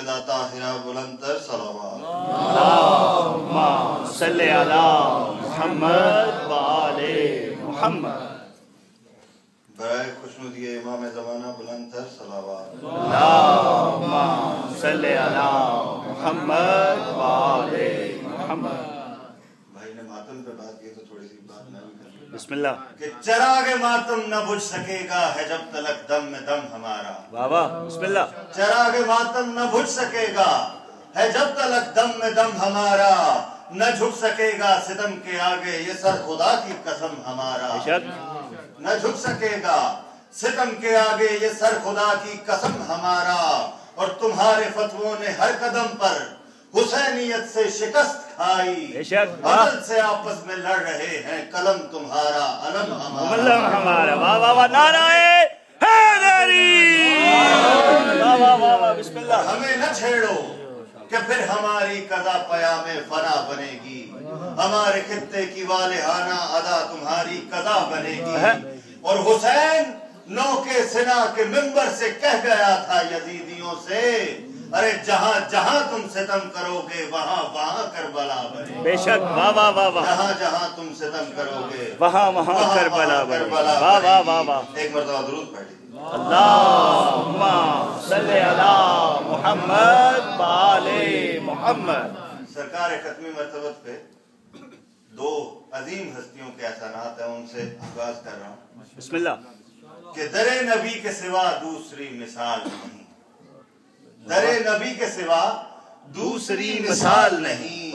सैयदा ताहिरा बुलंदतर सलावत। अल्लाहुम्मा सल्ली अला मुहम्मद व आले मुहम्मद। बराए खुशनुदी इमाम ज़माना बुलंदतर सलावत। अल्लाहुम्मा सल्ली अला मुहम्मद व आले मुहम्मद। भाई ने मातम पे बात की तो थोड़ी सी बात मैं भी कर लूं। बिस्मिल्लाह। कि चरागे मातम न बुझ सकेगा है जब तलक दम में दम हमारा। वाह वाह, बिस्मिल्लाह। चरागे मातम न बुझ सकेगा है जब तलक दम में दम हमारा। न झुक सकेगा सितम के आगे ये सर खुदा की कसम हमारा। न झुक सकेगा सितम के आगे ये सर खुदा की कसम हमारा। और तुम्हारे फतवों ने हर कदम पर हुसैनियत से शिकस्त खाई। अदल से आपस में लड़ रहे हैं कलम तुम्हारा अलम हमारा। वाह वाह वाह, नाराए हैदरी। वाह वाह वाह वाह, बिस्मिल्लाह। हमें न छेड़ो कि फिर हमारी कदा पयामे फना बनेगी। हमारे खित्ते की वालिहाना अदा तुम्हारी कदा बनेगी। और हुसैन नौ के सिना के मिंबर से कह गया था यजीदियों से, अरे जहां जहां तुम सितम करोगे वहां वहां करबला बनेगी। बेशक, वाह वाह वाह वाह। जहां जहां तुम सितम करोगे वहां वहां करबला बनेगी। वाह वाह वाह वाह। एक मरतबा दुरूद पढ़ लीजिए। अल्लाहुम्मा सल्ली अला मुहम्मद व आले मुहम्मद। सरकार खत्मी मरतबत पे दो अजीम हस्तियों के एहसानात हैं, उनसे आगाज कर रहा हूँ। बिस्मिल्लाह। कि दरे नबी के सिवा दूसरी मिसाल नहीं। दरे नबी के सिवा दूसरी मिसाल नहीं।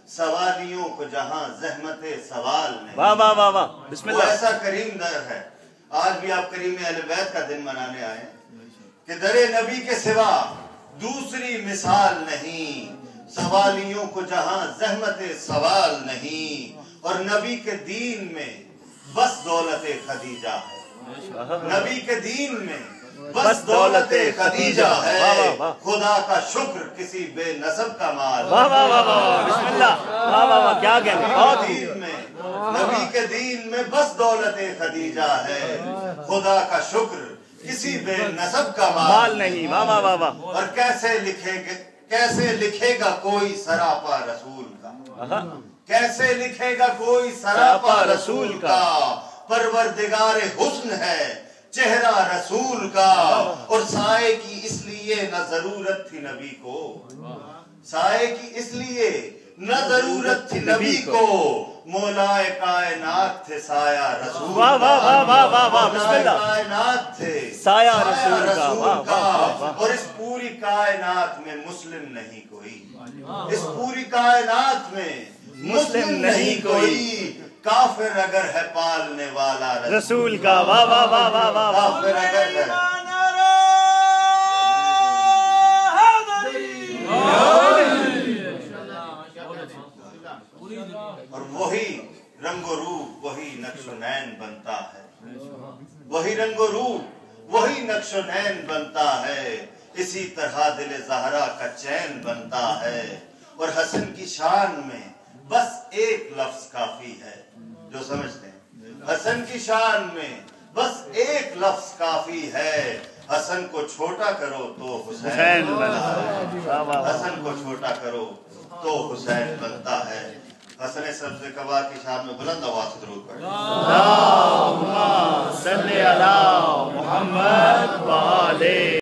सवालियों को जहां जहमते सवाल नहीं। वाह वाह वाह वाह, बिस्मिल्लाह। ऐसा करीम दर है, आज भी आप करीम अहले बैत का दिन मनाने आए कि दरे नबी के सिवा दूसरी मिसाल नहीं। सवालियों को जहां जहमते सवाल नहीं। और नबी के दीन में बस दौलते खदीजा है। नबी के दीन में बस दौलते खदीजा है। खुदा का शुक्र किसी बेनसब का माल। वाह वाह वाह वाह, बिस्मिल्लाह। वाह वाह वाह, क्या कहने। दीन में नबी के दीन में बस दौलते खदीजा है। खुदा का शुक्र किसी बेनसब का माल नहीं। वाह वाह वाह वाह। और कैसे लिखेगा कोई सरापा रसूल का। कैसे लिखेगा कोई सरापा रसूल का। परवरदिगारे हुस्न है चेहरा रसूल का। और साए की इसलिए न जरूरत थी नबी को। साए की इसलिए न जरूरत थी नबी को। मौलाए कायनात थे साया रसूल। वाह वाह वाह वाह वाह वाह, बिस्मिल्लाह। कायनात थे साया रसूल का। वाह वाह वाह। और इस पूरी कायनात में मुस्लिम नहीं कोई। इस पूरी कायनात में मुस्लिम नहीं कोई। काफिर अगर है पालने वाला रसूल का। वाह वाह वाह वाह वाह। काफिर अगर है। और वही रंगो रूप वही नक्शो नैन बनता है। वही रंगो रूप वही नक्शो नैन बनता है। इसी तरह दिल ज़हरा का चैन बनता है। और हसन की शान में बस एक लफ्ज काफी है। जो समझते हैं हसन की शान में बस एक लफ्ज काफी है। हसन को छोटा करो तो हुसैन बनता है। हसन को छोटा करो तो हुसैन बनता है। हसन सब्ज़ कबा की शान में बुलंद आवाज़ से दुरूद पढ़ें। अल्लाहुम्मा सल्ली अला मुहम्मद व आले